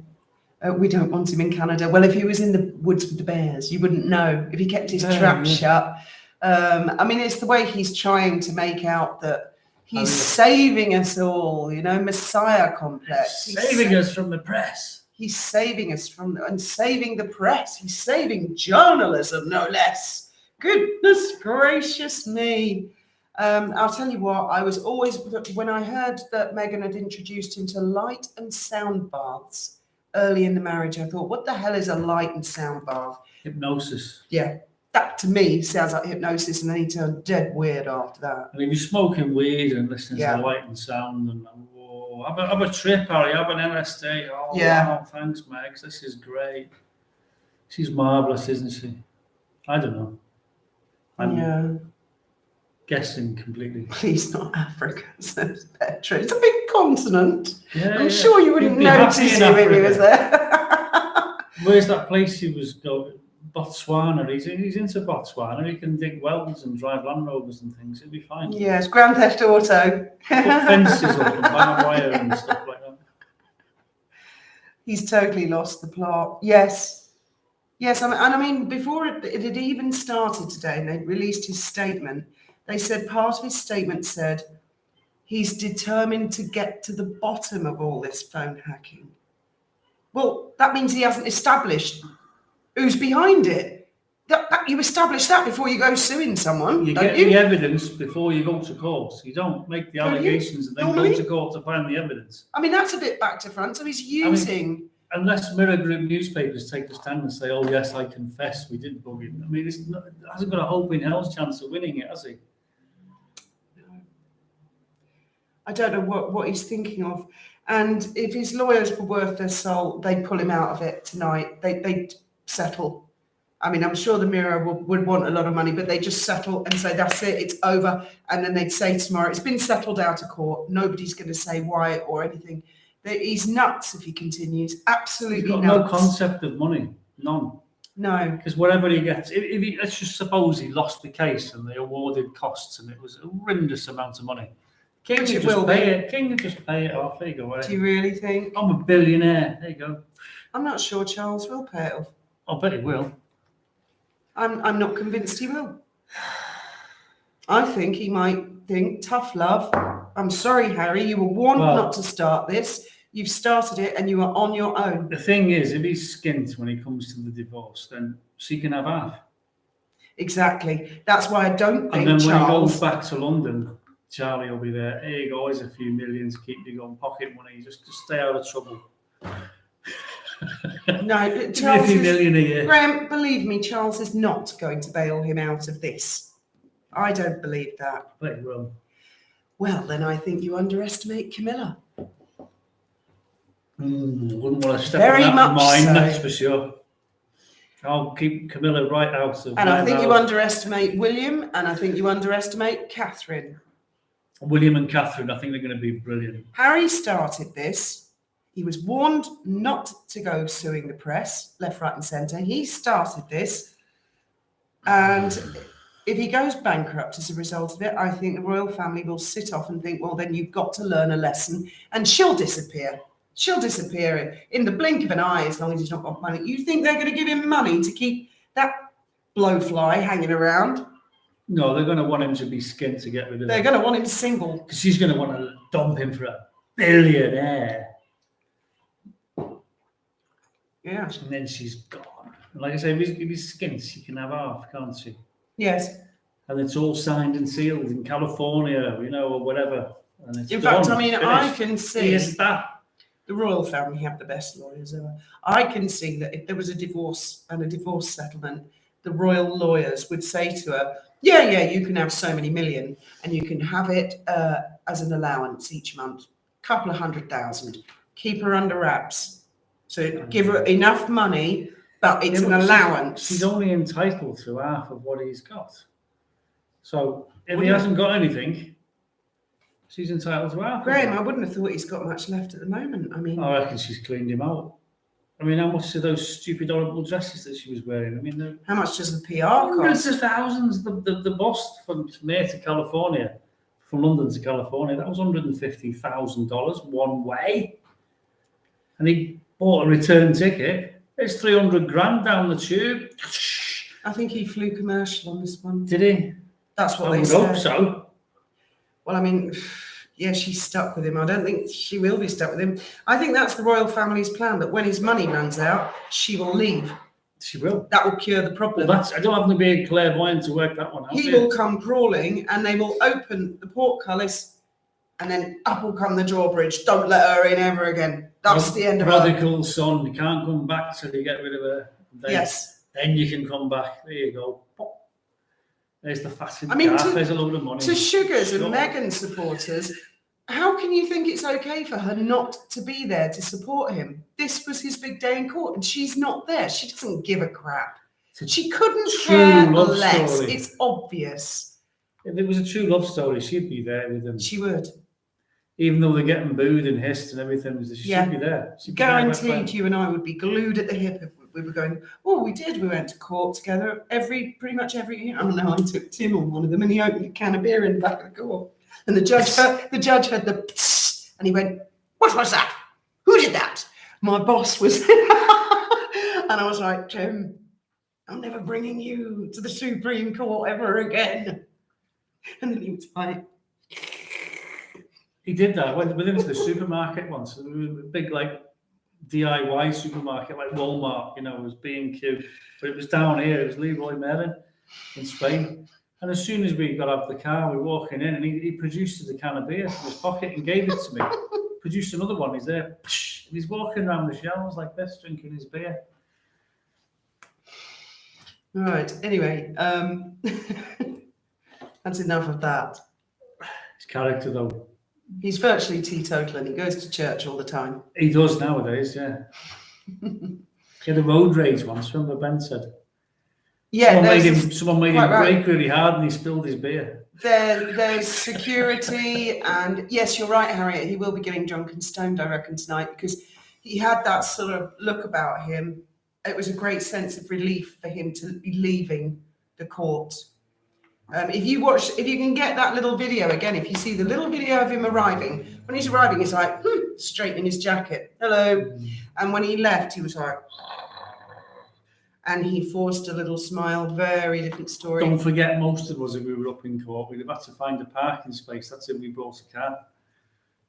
We don't want him in Canada. Well, if he was in the woods with the bears, you wouldn't know. If he kept his trap shut. I mean, it's the way he's trying to make out that he's saving us all, you know, Messiah complex. He's saving us from the press. He's saving us and saving the press. He's saving journalism, no less. Goodness gracious me. I'll tell you what, I was always, when I heard that Meghan had introduced him to light and sound baths early in the marriage, I thought, what the hell is a light and sound bath? Hypnosis. Yeah, that to me sounds like hypnosis, and then he turned dead weird after that. And if you're smoking weed and listening to light and sound, and have a trip, Harry, have an LSD. Oh, wow, thanks, Meg. This is great. She's marvellous, isn't she? I don't know. I'm guessing completely. Please, not Africa. Says Petra. It's a big continent. Yeah, I'm sure you wouldn't notice him if he was there. Where's that place he was going? Botswana. He's into Botswana. He can dig wells and drive Land Rovers and things. He'll be fine. Yes, Grand Theft Auto. Put fences up and barbed wire and stuff like that. He's totally lost the plot. Yes. I mean, before it had even started today, and they released his statement, they said part of his statement said he's determined to get to the bottom of all this phone hacking. Well, that means he hasn't established who's behind it. You establish that before you go suing someone. You get the evidence before you go to court. You don't make the allegations and then go to court to find the evidence. I mean, that's a bit back to front. So he's using... unless Mirror Group newspapers take the stand and say, oh, yes, I confess, we did bug him. I mean, it hasn't got a hope in hell's chance of winning it, has he? I don't know what he's thinking of. And if his lawyers were worth their soul, they'd pull him out of it tonight. They'd settle. I mean, I'm sure the Mirror would want a lot of money, but they just settle and say, that's it, it's over. And then they'd say tomorrow, it's been settled out of court. Nobody's going to say why or anything. He's nuts if he continues. Absolutely nuts. He's got no concept of money. None. No. Because whatever he gets, let's just suppose he lost the case and they awarded costs and it was a horrendous amount of money. King would just pay it. King would just pay it off. There you go. Do you really think? I'm a billionaire. There you go. I'm not sure Charles will pay it off. I bet he will. I'm not convinced he will. I think he might think, tough love. I'm sorry, Harry, you were warned not to start this. You've started it and you are on your own. The thing is, if he's skint when he comes to the divorce, then she can have half. Exactly. That's why I don't think And then when he Charles. goes back to London, Charlie will be there. Here you go, here's a few million to keep you going, pocket money, just stay out of trouble. No, Give me a Charles few is, million a year. Graham, believe me, Charles is not going to bail him out of this. I don't believe that. But he will. Well, then I think you underestimate Camilla. Wouldn't want to step Very on that much mine, so. that's for sure. I'll keep Camilla right out of And I my think you mouth. underestimate William, and I think you underestimate Catherine. William and Catherine, I think they're going to be brilliant. Harry started this. He was warned not to go suing the press, left, right, and centre. He started this. And if he goes bankrupt as a result of it, I think the royal family will sit off and think, well, then you've got to learn a lesson. And she'll disappear. She'll disappear in the blink of an eye as long as he's not got money. You think they're going to give him money to keep that blowfly hanging around? No, they're going to want him to be skinned to get rid of They're him. going to want him single. Because she's going to want to dump him for a billionaire. Yeah. And then she's gone. And like I say, if he's skinned, she can have half, can't she? Yes. And it's all signed and sealed in California, you know, or whatever. And it's In done, fact, I mean, I finished. can see Here's that. the royal family have the best lawyers ever. I can see that if there was a divorce and a divorce settlement, the royal lawyers would say to her, yeah, you can have so many million and you can have it as an allowance each month, couple of 100,000, keep her under wraps. So give her enough money, but it's an allowance. She's only entitled to half of what he's got. So if he Wouldn't- hasn't got anything, she's entitled to half. Graham, I wouldn't have thought he's got much left at the moment. I mean, I reckon she's cleaned him out. I mean, how much are those stupid, horrible dresses that she was wearing? I mean, they're how much does the PR hundreds cost? of thousands. The boss from here to California, from London to California, that was $150,000 one way. And he bought a return ticket. It's 300 grand down the tube. I think he flew commercial on this one. Did he? That's what I they would said. hope so. Well, I mean, yeah, she's stuck with him. I don't think she will be stuck with him. I think that's the royal family's plan, that when his money runs out, she will leave. She will. That will cure the problem. Well, I don't have to be a clairvoyant to work that one out. He will come crawling and they will open the portcullis and then up will come the drawbridge. Don't let her in ever again. That's the end of her. Prodigal son, you can't come back till you get rid of her. Yes. Then you can come back. There you go. Pop. There's the fatted I mean, calf. There's a load of money. To Sugars and Sure. Meghan supporters, how can you think it's okay for her not to be there to support him? This was his big day in court and she's not there. She doesn't give a crap. She couldn't true care love less. story. It's obvious. If it was a true love story, she'd be there with him. She would. Even though they're getting booed and hissed and everything, she'd Yeah. be there. She'd be there with Guaranteed friends. you and I would be glued at the hip if we were going, oh, we did. We went to court together pretty much every year. I don't know, I took Tim on one of them and he opened a can of beer in the back of the court. And the judge heard the psst, and he went, what was that? Who did that? My boss was, and I was like, Tim, I'm never bringing you to the Supreme Court ever again. And then he was like, He did that. I went with him to the supermarket once. It was a big, like, DIY supermarket, like Walmart, you know, it was B&Q. But it was down here. It was Leroy Merlin in Spain. And as soon as we got out of the car, we were walking in, and he produced a can of beer from his pocket and gave it to me. Produced another one. He's there. And he's walking around the shelves like this, drinking his beer. all right, anyway, that's enough of that. His character, though. He's virtually teetotal and he goes to church all the time. He does nowadays, yeah. He had a road rage once, remember Ben said? Yeah, Someone made him quite right. brake really hard and he spilled his beer. There's security, and yes, you're right, Harriet. He will be getting drunk and stoned, I reckon, tonight, because he had that sort of look about him. It was a great sense of relief for him to be leaving the court. If you can get that little video again, if you see the little video of him arriving, when he's arriving, he's like, straightening his jacket. Hello. And when he left, he was like, and he forced a little smile. Very different story. Don't forget, most of us, if we were up in court, we'd have had to find a parking space. That's if we brought a car.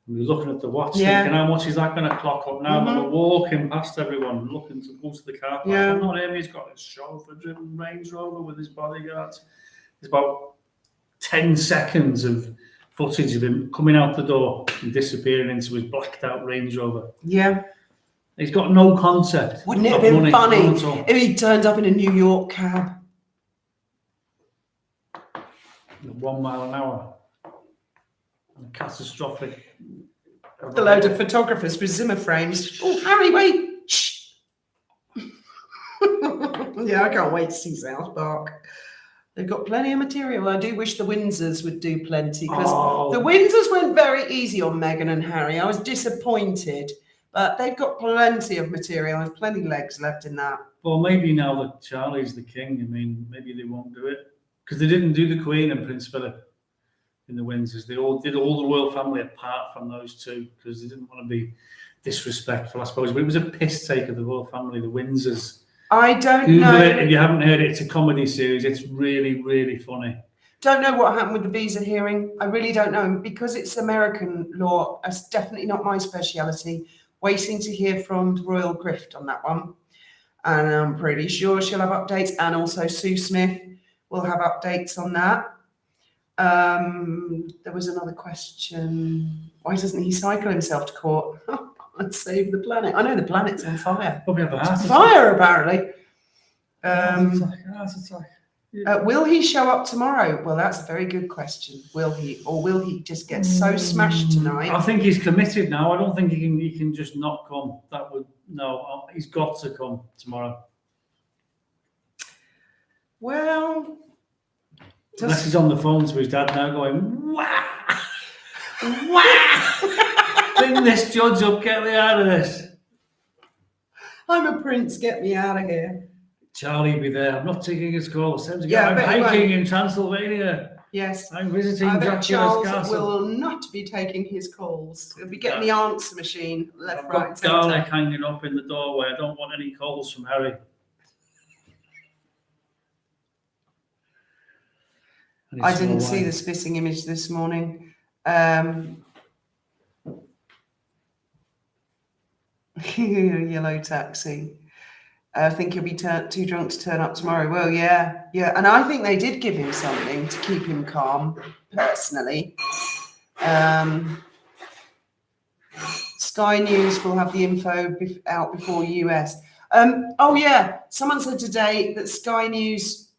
We were looking at the watch, Yeah. thinking, how much is that going to clock up now? And we're walking past everyone, looking to go to the car park. Yeah. I'm not him. He's got his chauffeur-driven Range Rover with his bodyguards. It's about 10 seconds of footage of him coming out the door and disappearing into his blacked-out Range Rover. Yeah. He's got no concept. Wouldn't it have been funny if he turned up in a New York cab? 1 mile an hour. And catastrophic. A load of photographers with Zimmer frames. Oh, Harry, wait! Shh. Yeah, I can't wait to see South Park. They've got plenty of material. I do wish the Windsors would do plenty, because the Windsors went very easy on Meghan and Harry. I was disappointed, but they've got plenty of material. There's plenty of legs left in that. Well, maybe now that Charlie's the king, I mean, maybe they won't do it. Because they didn't do the Queen and Prince Philip in the Windsors. They all did all the royal family apart from those two, because they didn't want to be disrespectful, I suppose. But it was a piss take of the royal family, the Windsors. I don't Google know. it if you haven't heard it. It's a comedy series. It's really, really funny. Don't know what happened with the visa hearing. I really don't know. Because it's American law, it's definitely not my speciality. Waiting to hear from the Royal Grift on that one. And I'm pretty sure she'll have updates. And also Sue Smith will have updates on that. There was another question. Why doesn't he cycle himself to court? And save the planet. I know the planet's on fire. Probably have a heart attack. Fire, apparently. Heart attack. Will he show up tomorrow? Well, that's a very good question. Will he, or will he just get so smashed tonight? I think he's committed now. I don't think he can just not come. He's got to come tomorrow. Well, unless he's on the phone to his dad now, going, wah, wah. Bring this judge up, get me out of this. I'm a prince, get me out of here. Charlie be there. I'm not taking his call. I'm Yeah, hiking in Transylvania. Yes. I'm visiting I bet Dracula's Charles castle. will not be taking his calls. He'll be getting the answer machine left, I've right, got and centre. garlic hanging up in the doorway. I don't want any calls from Harry. I didn't see the spitting image this morning. Yellow taxi. I think he'll be too drunk to turn up tomorrow. Well, yeah. And I think they did give him something to keep him calm, personally. Sky News will have the info out before US. Oh, yeah. Someone said today that Sky News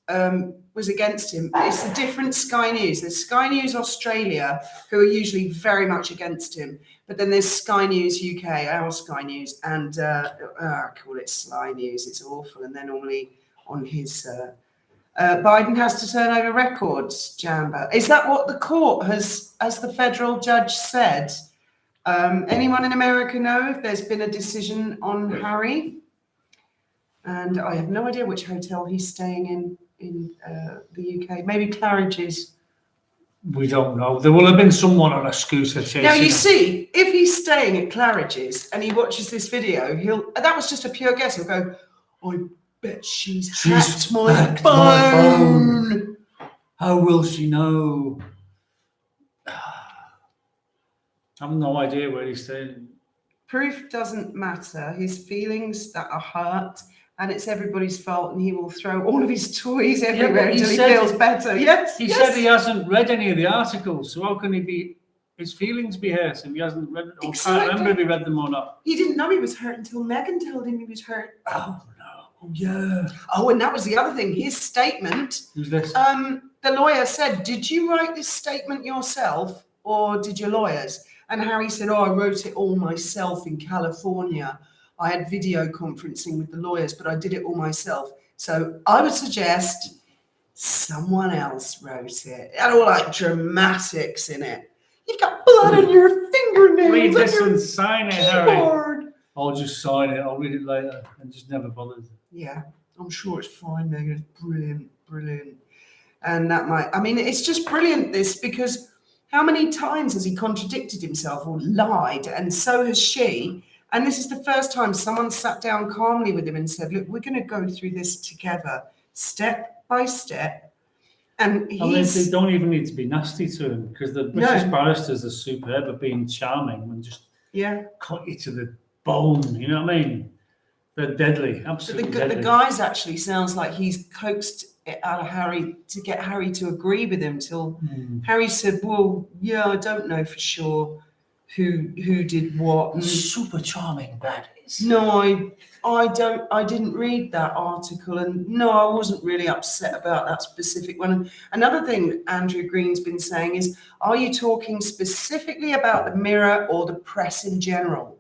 was against him. It's a different Sky News. There's Sky News Australia, who are usually very much against him. But then there's Sky News UK, our Sky News, and I call it Sly News. It's awful. And they're normally on his... Biden has to turn over records, Jamba. Is that what the court has, as the federal judge said? Anyone in America know if there's been a decision on Harry? And I have no idea which hotel he's staying in the UK. Maybe Claridge's. We don't know. There will have been someone on a scooter chasing Now, you him. see, if he's staying at Claridge's and he watches this video, that was just a pure guess. He'll go, I bet she's hacked my phone. How will she know? I have no idea where he's staying. Proof doesn't matter. His feelings that are hurt, and it's everybody's fault, and he will throw all of his toys everywhere until he feels better. Yes. He said he hasn't read any of the articles, so how can his feelings be hurt if he hasn't read it? Exactly. I can't remember if he read them or not. He didn't know he was hurt until Meghan told him he was hurt. Oh, no. Oh, yeah. Oh, and that was the other thing. His statement. Who's this? The lawyer said, did you write this statement yourself or did your lawyers? And Harry said, I wrote it all myself in California. I had video conferencing with the lawyers, but I did it all myself. So I would suggest someone else wrote it. It had all like dramatics in it. You've got blood on your fingernails. Read this and sign it, keyboard. Harry. I'll just sign it. I'll read it later and just never bothered. Yeah, I'm sure it's fine, Megan. It's brilliant. And it's just brilliant, this, because how many times has he contradicted himself or lied? And so has she. And this is the first time someone sat down calmly with him and said, look, we're going to go through this together, step by step. And they don't even need to be nasty to him, because the British barristers are superb at being charming and just cut you to the bone. You know what I mean? They're deadly, absolutely deadly. The guy's actually sounds like he's coaxed it out of Harry to get Harry to agree with him till Harry said, well, yeah, I don't know for sure who did what. Super charming baddies. No, I didn't read that article, and no, I wasn't really upset about that specific one. And another thing Andrew Green's been saying is, are you talking specifically about the Mirror or the press in general?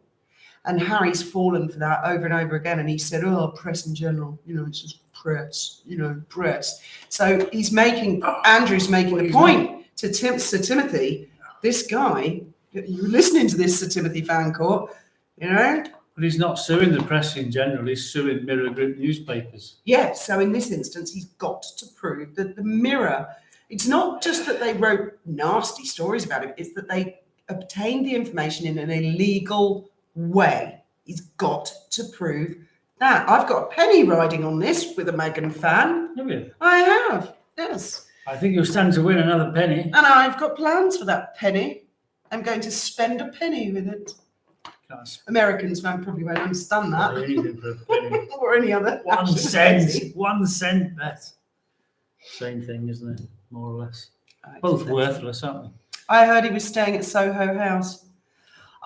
And Harry's fallen for that over and over again. And he said, oh, press in general, it's just press, press. So Andrew's making the point to Sir Timothy, this guy, you're listening to this, Sir Timothy Fancourt, But he's not suing the press in general, he's suing Mirror Group newspapers. Yeah, so in this instance, he's got to prove that the Mirror, it's not just that they wrote nasty stories about him, it's that they obtained the information in an illegal way. He's got to prove that. I've got a penny riding on this with a Meghan fan. Have you? I have, yes. I think you'll stand to win another penny. And I've got plans for that penny. I'm going to spend a penny with it. Americans probably won't understand that. Anything for a penny. Or any other. 1 cent. 1 cent bet. Same thing, isn't it? More or less. Both worthless, aren't they? I heard he was staying at Soho House.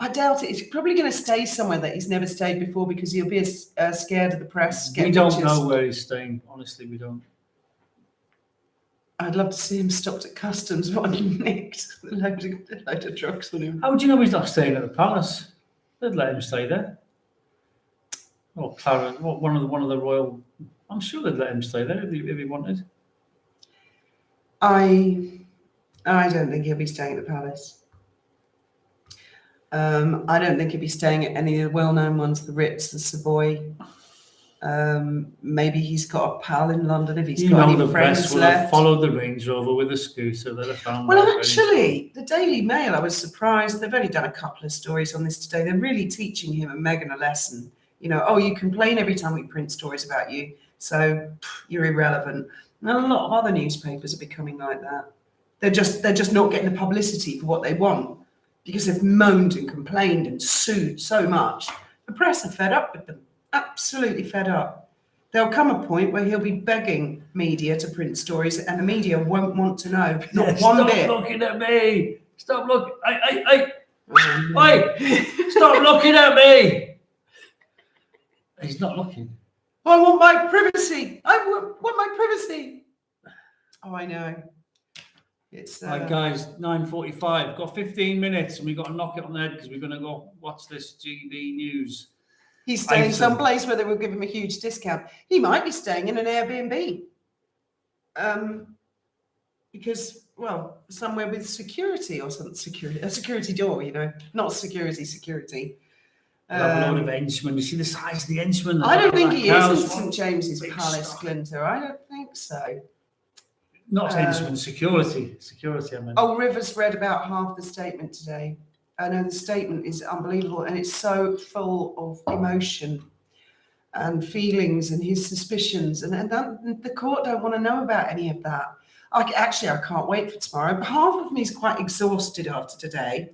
I doubt it. He's probably going to stay somewhere that he's never stayed before, because he'll be scared of the press. We don't know where he's staying. Honestly, we don't. I'd love to see him stopped at customs while he nicked a load of drugs on him. How do you know he's not staying at the palace? They'd let him stay there. Or Clarence, one of the royal. I'm sure they'd let him stay there if he wanted. I don't think he'll be staying at the palace. I don't think he'll be staying at any of the well-known ones, the Ritz, the Savoy. Maybe he's got a pal in London if he's got any friends will left. Have followed the Range Rover with a scooter that I found. Well, actually, the Daily Mail, I was surprised. They've only done a couple of stories on this today. They're really teaching him and Meghan a lesson. You complain every time we print stories about you, so you're irrelevant. And a lot of other newspapers are becoming like that. They're just not getting the publicity for what they want, because they've moaned and complained and sued so much. The press are fed up with them, absolutely fed up. There'll come a point where he'll be begging media to print stories, and the media won't want to know, not one bit. Stop looking at me! Stop looking! Wait! Stop looking at me! He's not looking. I want my privacy! I want my privacy! Oh, I know. It's right, guys, 9:45. Got 15 minutes, and we've got to knock it on the head because we're going to go watch this GB News. He's staying someplace where they will give him a huge discount. He might be staying in an Airbnb. Because, well, somewhere with security or something, a security door, not security. Have a load of henchmen. You see the size of the henchmen? I don't think he is in St James's Palace, Clinton. I don't think so. Not henchmen, security. Security, I mean. Oh, Rivers read about half the statement today. I know the statement is unbelievable, and it's so full of emotion and feelings and his suspicions, and the court don't want to know about any of that. I can't wait for tomorrow. Half of me is quite exhausted after today,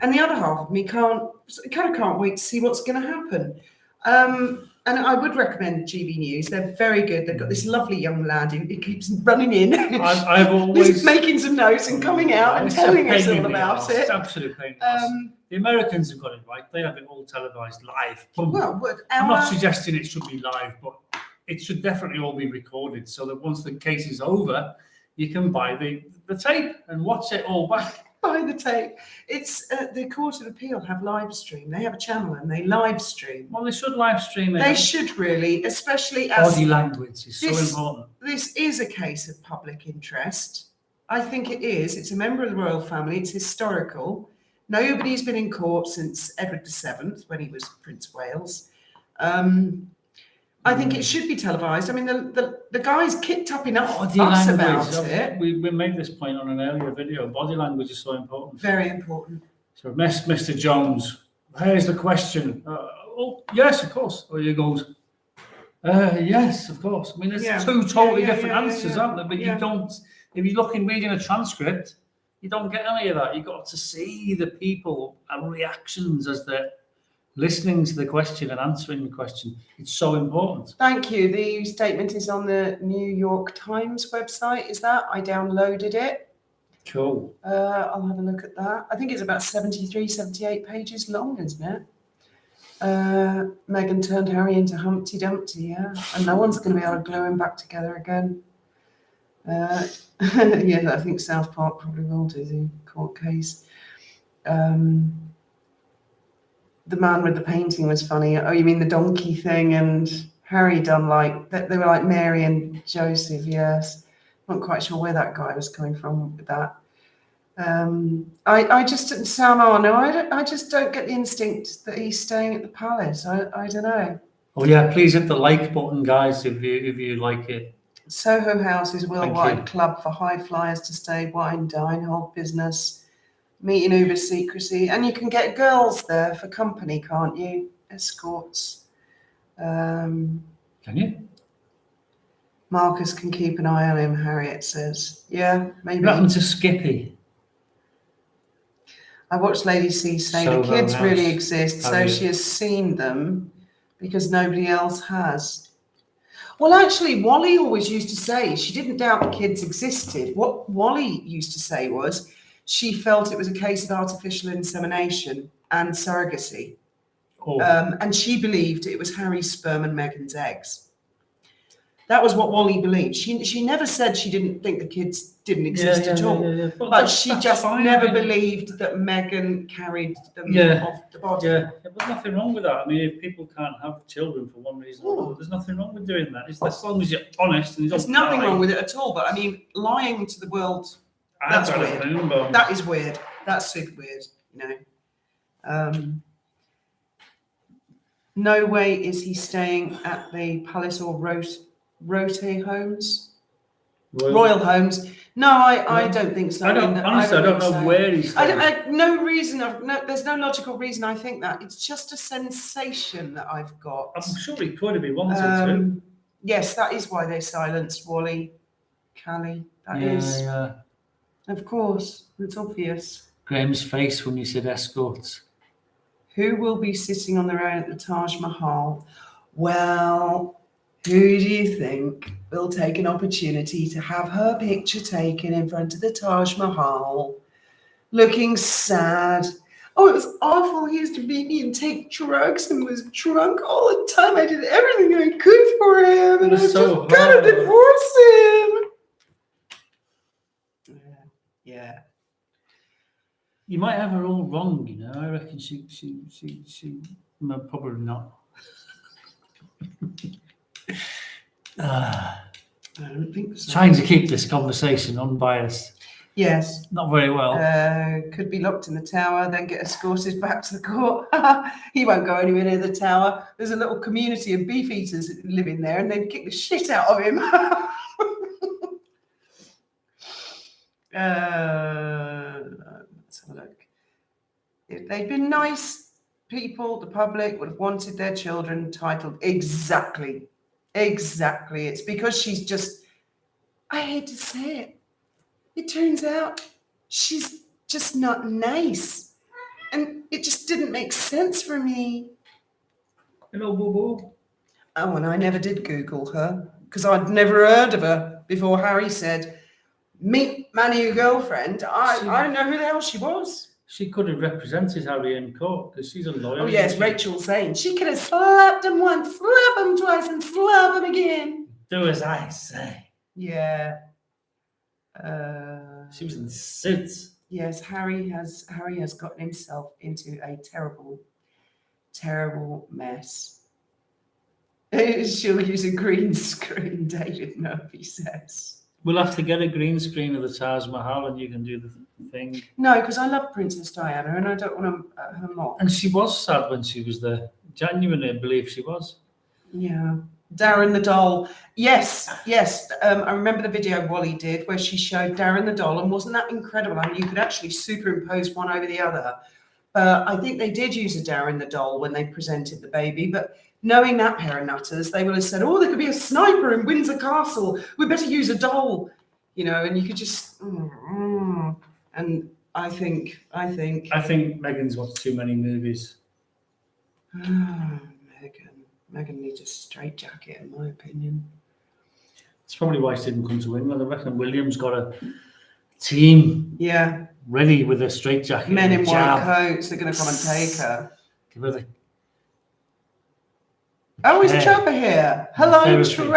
and the other half of me can't wait to see what's going to happen. And I would recommend GB News. They're very good. They've got this lovely young lad who keeps running in. I've always making some notes and coming out and telling us all about it. It's absolutely pain. The Americans have got it right. They have it all televised live. Well, I'm not suggesting it should be live, but it should definitely all be recorded so that once the case is over, you can buy the tape and watch it all back. Buy the tape. It's the Court of Appeal have live stream. They have a channel and they live stream. Well, they should live stream it. They should really, especially as body language is so important. This is a case of public interest. I think it is. It's a member of the royal family. It's historical. Nobody's been in court since Edward VII when he was Prince of Wales. I think it should be televised. I mean, the guy's kicked up enough fuss about it. We made this point on an earlier video. Body language is so important. Very important. So, Mr. Jones, here's the question. Oh, yes, of course. Or he goes, Yes, of course. I mean, there's Yeah. two totally Yeah, different answers, aren't there? But yeah. you don't, if you look in reading a transcript, you don't get any of that. You've got to see the people and reactions as they're listening to the question and answering the question. It's so important. Thank you. The statement is on the New York Times website. Is that? I downloaded it. Cool. I'll have a look at that. I think it's about 73, 78 pages long, isn't it? Meghan turned Harry into Humpty Dumpty, yeah. And no one's going to be able to glue him back together again. Yeah, I think South Park probably will do the court case. The man with the painting was funny. Oh, you mean the donkey thing? And Harry done like, they were like Mary and Joseph, yes. Not quite sure where that guy was coming from with that. I just didn't sound on. No, I just don't get the instinct that he's staying at the palace. I don't know. Oh yeah, please hit the like button, guys, if you like it. Soho House is a Thank worldwide you. club for high flyers to stay, wine, dine, hold business, meet in uber secrecy, and you can get girls there for company, can't you? Escorts. Can you? Marcus can keep an eye on him, Harriet says. Yeah, maybe. What happened to Skippy? I watched Lady C say Soho the kids House. really exist, Have so you? she has seen them because nobody else has. Well, actually, Wally always used to say she didn't doubt the kids existed. What Wally used to say was she felt it was a case of artificial insemination and surrogacy. Oh, And she believed it was Harry's sperm and Meghan's eggs. That was what Wally believed. She never said she didn't think the kids didn't exist at all. Well, But she just fine. never I mean, believed that Meghan carried them Yeah, off the body. Yeah, there's nothing wrong with that. I mean, if people can't have children for one reason or another, there's nothing wrong with doing that. It's as long as you're honest and you don't There's nothing lie. wrong with it at all. But I mean, lying to the world, I've that's got weird. a number. that is weird. That's super weird, you know. No way is he staying at the Palace or Rote homes. Royal homes. No, I don't think so. I don't honestly. I don't know think so. where he's staying. No reason. There's no logical reason I think that. It's just a sensation that I've got. I'm sure he could if he wanted to. Yes, that is why they silenced Wally, Callie. That is, Yeah. of course, it's obvious. Graham's face when you said escorts. Who will be sitting on their own at the Taj Mahal? Well, who do you think will take an opportunity to have her picture taken in front of the Taj Mahal, looking sad? Oh, it was awful. He used to beat me and take drugs and was drunk all the time. I did everything I could for him, and I just gotta divorce him. Yeah. You might have her all wrong, you know. I reckon she no, probably not. I don't think so. Trying to keep this conversation unbiased. Yes. Not very well. Could be locked in the tower, then get escorted back to the court. He won't go anywhere near the tower. There's a little community of beef eaters living there, and they'd kick the shit out of him. Let's have a look. If they'd been nice people, the public would have wanted their children titled exactly. It's because she's just, I hate to say it, it turns out she's just not nice. And it just didn't make sense for me. Hello, boo boo. Oh, and I never did Google her because I'd never heard of her before Harry said, meet my new girlfriend. I don't know who the hell she was. She could have represented Harry in court because she's a lawyer. Oh, yes, Rachel saying she could have slapped him once, slap him twice, and slap him again. Do as I say. Yeah. She was in suits. Yes, Harry has gotten himself into a terrible, terrible mess. She'll use a green screen, David Murphy says. We'll have to get a green screen of the Taj Mahal and you can do the thing. No, because I love Princess Diana and I don't want her mocked. And she was sad when she was there. Genuinely, I believe she was. Yeah. Darren the doll. Yes. I remember the video Wally did where she showed Darren the doll, and wasn't that incredible? I mean, you could actually superimpose one over the other. I think they did use a Darren the doll when they presented the baby, but knowing that pair of nutters, they will have said, "Oh, there could be a sniper in Windsor Castle. We better use a doll," and you could just. And I think Megan's watched too many movies. Megan needs a straight jacket, in my opinion. It's probably why she didn't come to England. I reckon William's got a team ready with a straight jacket. Men in white coats are going to come and take her. Give her the... Oh, is Trevor here? Hello, Trevor.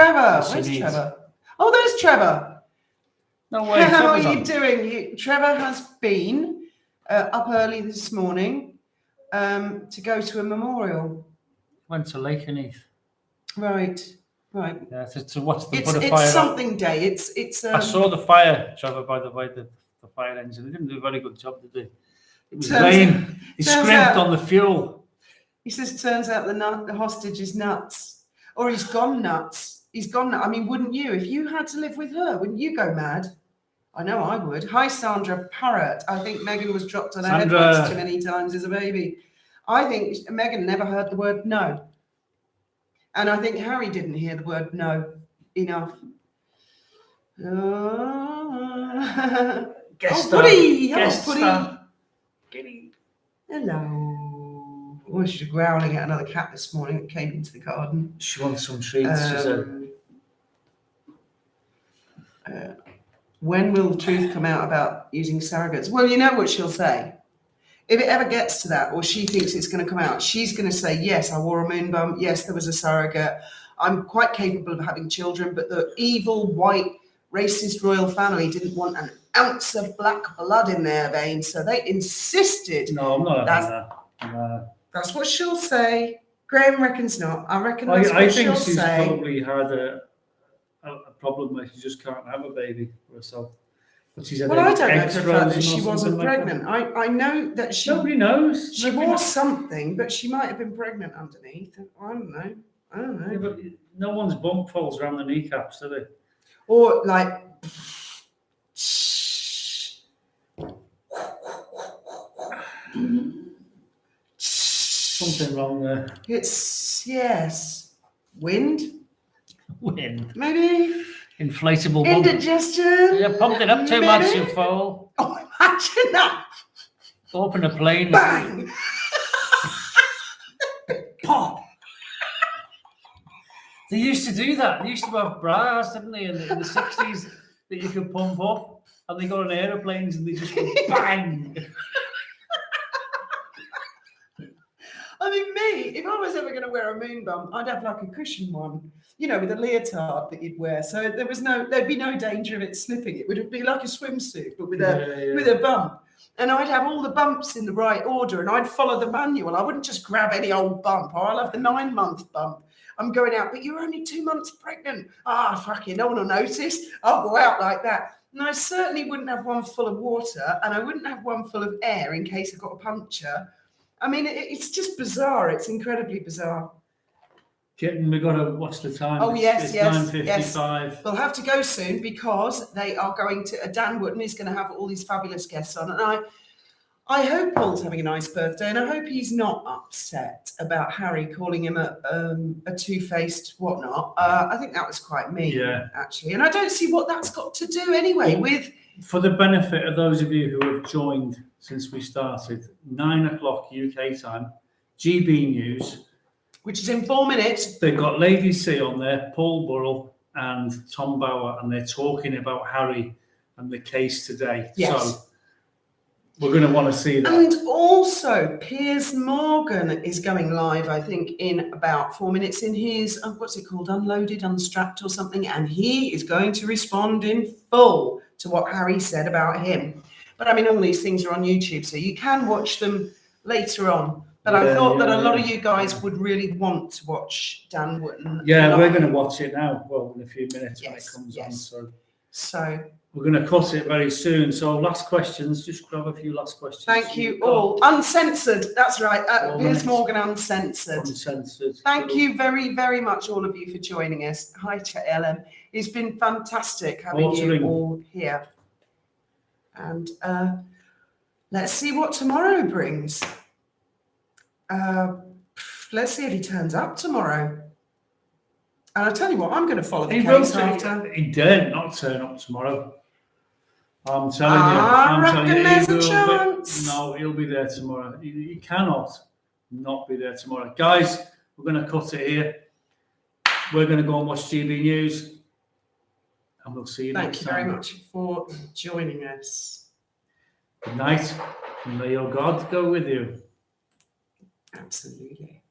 Where's Trevor? Oh, there's Trevor. No way. How are you doing? Trevor has been up early this morning to go to a memorial. Went to Lakenheath. Right. Yeah, to watch the fire. It's something day. It's. I saw the fire, Trevor. By the way, the fire engine. They didn't do a very good job, did they? It was rain. He scrimped on the fuel. He says, "Turns out the hostage is nuts, or he's gone nuts. He's gone nuts. I mean, wouldn't you? If you had to live with her, wouldn't you go mad?" I know I would. Hi, Sandra Parrott. I think Megan was dropped on her head once too many times as a baby. I think Megan never heard the word no. And I think Harry didn't hear the word no enough. Putty! Hello, Putty! Kitty. Hello. Oh, she's growling at another cat this morning that came into the garden. She wants some treats, she said. When will the truth come out about using surrogates? Well, you know what she'll say. If it ever gets to that, or she thinks it's going to come out, she's going to say, "Yes, I wore a moon bump. Yes, there was a surrogate. I'm quite capable of having children, but the evil, white, racist royal family didn't want an ounce of black blood in their veins, so they insisted." No, I'm not having that. That's what she'll say. Graham reckons not. I reckon that's what she'll say. I think she's probably had a problem where she just can't have a baby for herself. But she's had I don't know for the fact that she wasn't pregnant. I know that she... Nobody knows. She wore something, but she might have been pregnant underneath. I don't know. Yeah, but no one's bump falls around the kneecaps, do they? Or like... Something wrong there. Yes. Wind? Maybe? Inflatable bump. Indigestion? You pumped it up too much, you fool. Oh, imagine that. Open a plane. Bang! Pop! They used to do that. They used to have bras, didn't they, in the 60s that you could pump up, and they got on aeroplanes and they just go bang! I mean, if I was ever going to wear a moon bump, I'd have like a cushion one, with a leotard that you'd wear. So there'd be no danger of it slipping. It would be like a swimsuit, but with a bump. And I'd have all the bumps in the right order, and I'd follow the manual. I wouldn't just grab any old bump. Or I'll have the 9-month bump. I'm going out, but you're only 2 months pregnant. Fuck it, no one will notice. I'll go out like that. And I certainly wouldn't have one full of water, and I wouldn't have one full of air in case I got a puncture. I mean, it's just bizarre. It's incredibly bizarre. We've got to watch the time. Oh, yes. 9:55. Yes. We'll have to go soon because they are going to... Dan Wootton is going to have all these fabulous guests on. And I hope Paul's having a nice birthday, and I hope he's not upset about Harry calling him a two-faced whatnot. I think that was quite mean, actually. And I don't see what that's got to do anyway with... For the benefit of those of you who have joined since we started, 9 o'clock UK time, GB News. Which is in 4 minutes. They've got Lady C on there, Paul Burrell and Tom Bauer, and they're talking about Harry and the case today. Yes. So we're going to want to see that. And also, Piers Morgan is going live, I think, in about 4 minutes in his, what's it called, Unloaded, Unstrapped or something, and he is going to respond in full to what Harry said about him. But I mean, all these things are on YouTube, so you can watch them later on. But I thought that a lot of you guys would really want to watch Dan Wootton. Yeah, we're going to watch it now. Well, in a few minutes when it comes on. So we're going to cut it very soon. So last questions. Just grab a few last questions. Thank you all. Uncensored. That's right. Piers Morgan Uncensored. Uncensored. Thank you very, very much, all of you, for joining us. Hi to Ellen. It's been fantastic having you all here. And let's see what tomorrow brings. Let's see if he turns up tomorrow. And I'll tell you what, I'm going to follow the He case will. after. He dared not turn up tomorrow. I'm telling you. I I'm telling reckon you, there's he a will chance. No, he'll be there tomorrow. He cannot not be there tomorrow. Guys, we're going to cut it here. We're going to go and watch GB News. And we'll see you next time. Thank you very much for joining us. Good night. And may your God go with you. Absolutely.